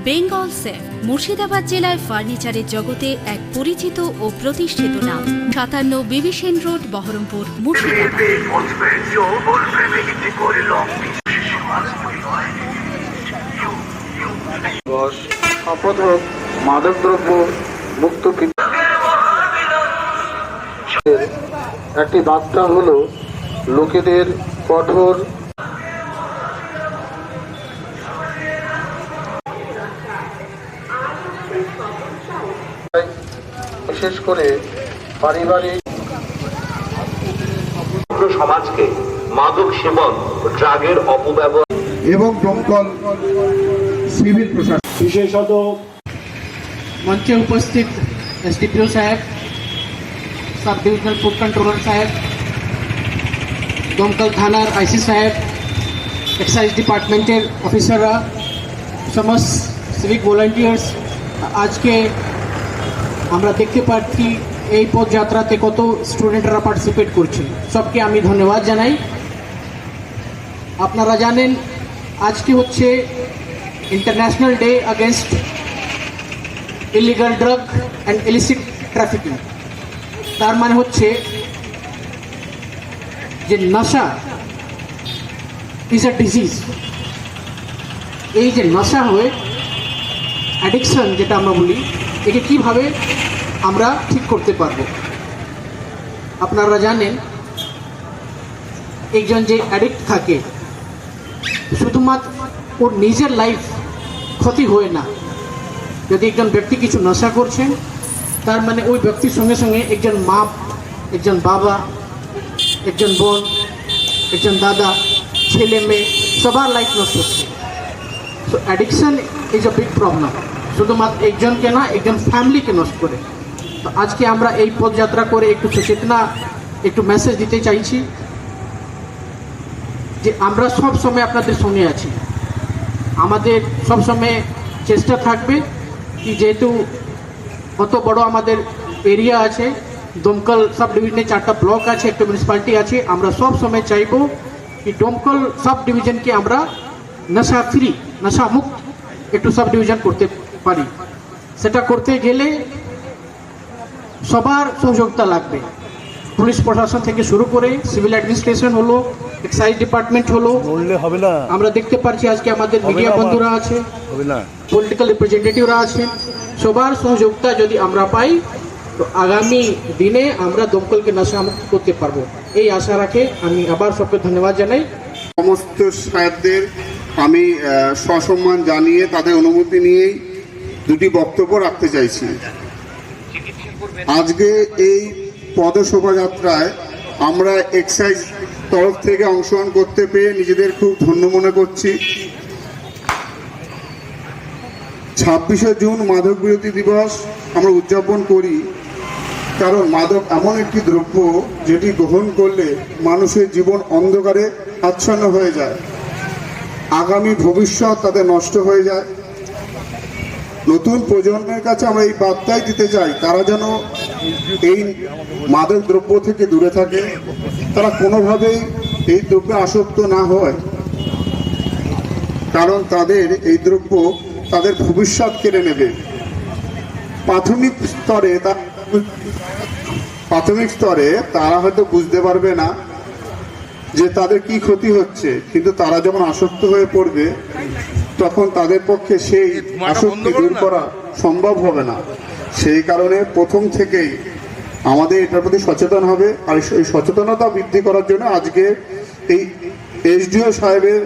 Bengal safe Murshidabad জেলায় ফার্নিচারের জগতে এক পরিচিত ও প্রতিষ্ঠিত নাম। 57 বিবি সেন রোড, বহরমপুর, মুর্শিদাবাদ। মাদকদ্রব্য মুক্ত একটি বার্তা হলো লোকেদের কঠোর বিশেষ করে পারিবারিক সমাজকে মাদক সেবন ও ড্রাগের অপব্যবহার এবং দমকল সিভিল প্রশাসন বিশেষত মঞ্চে উপস্থিত এসডিপিও সাহেব, সাব ডিভিজনাল ফুড कंट्रोलर साहब, দমকল থানার আইসি সাহেব, এক্সাইজ ডিপার্টমেন্টের অফিসাররা, সমস্ত সিভিক ভলান্টিয়ার্স, আজকে আমরা দেখতে পাচ্ছি এই পদযাত্রাতে কত স্টুডেন্টরা পার্টিসিপেট করছে। সবকে আমি ধন্যবাদ জানাই। আপনারা জানেন আজকে হচ্ছে international day against illegal drug and illicit trafficking. তার মানে হচ্ছে যে নেশা ইজ আ ডিজিজ। এই যে নেশা হয়, অ্যাডিকশন যেটা আমরা বলি, একে কিভাবে আমরা ঠিক করতে পারবো। আপনারা জানেন একজন যে অ্যাডিক্ট থাকে শুধুমাত্র ওর নিজের লাইফ ক্ষতি হয় না। যদি একজন ব্যক্তি কিছু নেশা করছেন, তার মানে ওই ব্যক্তির সঙ্গে সঙ্গে একজন মা, একজন বাবা, একজন বোন, একজন দাদা, ছেলে মেয়ে, সবার লাইফ নষ্ট হচ্ছে। So addiction is a big problem. শুধুমাত্র একজনকে না, একজন ফ্যামিলিকে নষ্ট করে। তো আজকে আমরা এই পদযাত্রা করে একটু সচেতনা, একটু মেসেজ দিতে চাইছি যে আমরা সব সময় আপনাদের সঙ্গে আছি। আমাদের সব সময় চেষ্টা থাকবে কি, যেহেতু কত বড় আমাদের এরিয়া আছে, দমকল সাব ডিভিশনে 4টা ব্লক আছে, একটা মিউনিসিপ্যালিটি আছে, আমরা সব সময় চাইবো কি দমকল সাব ডিভিশনকে আমরা নেশা ফ্রি, নেশা মুক্ত একটু সাব ডিভিশন করতে পারি। সেটা করতে গেলে সবার সহযোগিতা লাগবে। পুলিশ প্রশাসন থেকে শুরু করে সিভিল অ্যাডমিনিস্ট্রেশন হলো, এক্সাইজ ডিপার্টমেন্ট হলো, হবে না। আমরা দেখতে পাচ্ছি আজকে আমাদের মিডিয়া বন্ধুরা আছে, পলিটিক্যাল রিপ্রেজেন্টেটিভরা আছেন, সবার সহযোগিতা যদি আমরা পাই তো আগামী দিনে আমরা দমকলকে নেশা মুক্ত করতে পারবো। এই আশা রাখে আমি আবার সবকে ধন্যবাদ জানাই। সমস্ত সাহেবদের আমি সসম্মান জানিয়ে তাদের অনুমতি নিয়েই দুটি বক্তব্য রাখতে চাইছি। আজকে এই পদশোভাযাত্রায় আমরা এক্সাইজ তরফ থেকে অংশগ্রহণ করতে পেরে নিজেদের খুব ধন্য মনে করছি। 26শে জুন মাদক বিরোধী দিবস আমরা উদযাপন করি, কারণ মাদক এমন একটি দ্রব্য যেটি গ্রহণ করলে মানুষের জীবন অন্ধকারে আচ্ছন্ন হয়ে যায়, আগামী ভবিষ্যৎ তাদের নষ্ট হয়ে যায়। নতুন প্রজন্মের কাছে আমরা এই বার্তাই দিতে চাই, তারা যেন এই মাদক দ্রব্য থেকে দূরে থাকে, তারা কোনোভাবেই এই দ্রব্যে আসক্ত না হয়, কারণ তাদের এই দ্রব্য তাদের ভবিষ্যৎ কেড়ে নেবে। প্রাথমিক স্তরে তারা হয়তো বুঝতে পারবে না যে তাদের কি ক্ষতি হচ্ছে, কিন্তু তারা যখন আসক্ত হয়ে পড়বে তখন তাদের পক্ষে সেই আসক্তি দূর করা সম্ভব হবে না। সেই কারণে প্রথম থেকেই আমাদের এটার প্রতি সচেতন হবে। আর এই সচেতনতা বৃদ্ধি করার জন্য আজকে এই এসডিও সাহেবের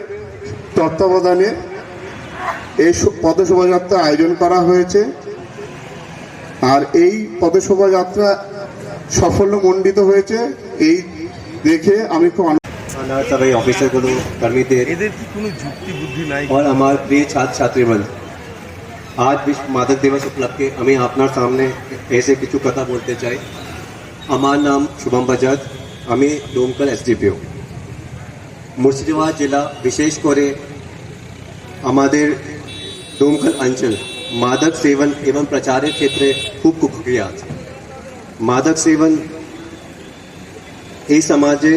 তত্ত্বাবধানে এই পদশোভাযাত্রা আয়োজন করা হয়েছে। আর এই পদশোভাযাত্রা সাফল্যমণ্ডিত হয়েছে এই দেখে আমি খুব सभी ऑफिसर को कर्मीদের और हमारे प्रिय छात्र छात्रीबंद, आज विश्व मादक दिवस उपलक्षে আমি আপনার সামনে এসে কিছু কথা বলতে চাই। আমার নাম শুভম বাজাজ, আমি দমকল এসডিপিও। মুর্শিদাবাদ জেলা বিশেষ করে আমাদের দমকল অঞ্চল মাদক সেবন এবং প্রচারের ক্ষেত্রে খুব কুখ্যাত। মাদক সেবন এই সমাজে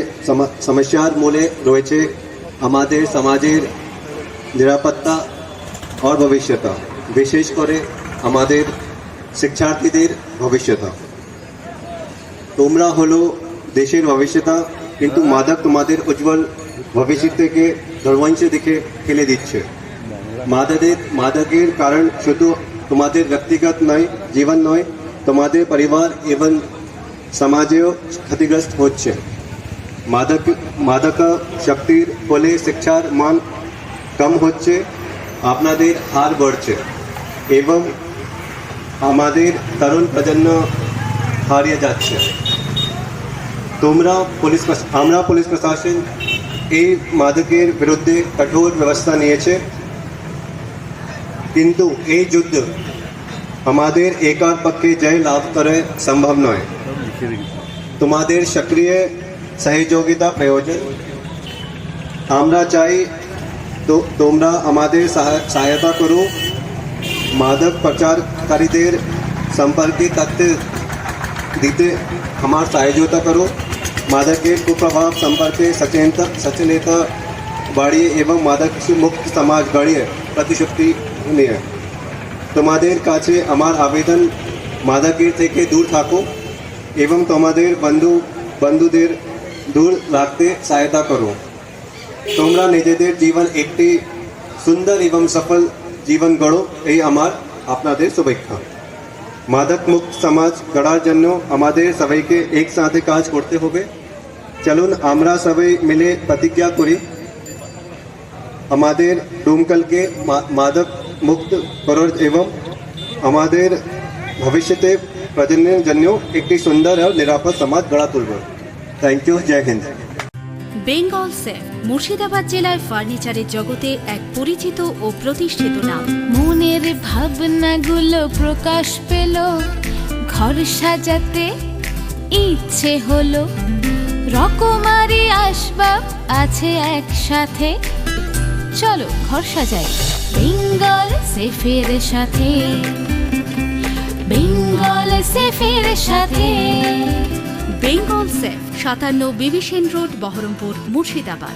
সমস্যার মূলে রয়েছে আমাদের সমাজের নিরাপত্তা और भविष्यता। বিশেষ করে আমাদের শিক্ষার্থীদের ভবিষ্যৎ। তোমরা হলো দেশের ভবিষ্যৎ, কিন্তু মাদক তোমাদের উজ্জ্বল ভবিষ্যৎ থেকে ধ্বংসের দিকে ঠেলে দিচ্ছে। মাদকের কারণ শুধু তোমাদের ব্যক্তিগত নয়, জীবন নয়, তোমাদের পরিবার এবং সমাজেও ক্ষতিগ্রস্ত হচ্ছে। মাদক শক্তির ফলে শিক্ষার মান কম হচ্ছে, আপনাদের হার বাড়ছে এবং আমাদের তরুণ প্রজন্ম হারিয়ে যাচ্ছে। আমরা পুলিশ প্রশাসন এই মাদকের বিরুদ্ধে কঠোর ব্যবস্থা নিয়েছে, কিন্তু এই যুদ্ধ আমাদের একার পক্ষে জয় লাভ করে সম্ভব নয়। তোমাদের সক্রিয় সহযোগিতা প্রয়োজন। আমরা চাই তো তোমরা আমাদের সহায়তা করো, মাদক প্রচারকারীদের সম্পর্কে তথ্য দিতে আমার সহযোগিতা করো, মাদকের কুপ্রভাব সম্পর্কে সচেতনতা বাড়িয়ে এবং মাদক মুক্ত সমাজ গড়িয়ে প্রতিশ্রুতি নিয়ে। তোমাদের কাছে আমার আবেদন, মাদকের থেকে দূর থাকো এবং তোমাদের বন্ধুদের দূর রাখতে সহায়তা করো। তোমরা নিজেদের জীবন একটি সুন্দর এবং সফল জীবন গড়ো, এই আমার আপনাদের শুভেচ্ছা। মাদক মুক্ত সমাজ গড়ার জন্য আমাদের সবাইকে একসাথে কাজ করতে হবে। চলুন আমরা সবাই মিলে প্রতিজ্ঞা করি, আমাদের ডোমকলকে মাদক মুক্ত করার এবং আমাদের ভবিষ্যতে প্রজন্মের জন্য একটি সুন্দর ও নিরাপদ সমাজ গড়া তুলব। থ্যাংক ইউ, জয় হিন্দ। বেঙ্গল সেফ মুর্শিদাবাদ জেলায় ফার্নিচারের জগতে এক পরিচিত ও প্রতিষ্ঠিত নাম। মনের ভাবনাগুলো প্রকাশ পেল, ঘর সাজাতে ইচ্ছে হলো, রকমারি আসবাব আছে একসাথে, চলো ঘর সাজাই বেঙ্গল সেফের সাথে, বেঙ্গল সেফের সাথে। Bengal safe 57 বিবিসেন road, Baharampur, Murshidabad.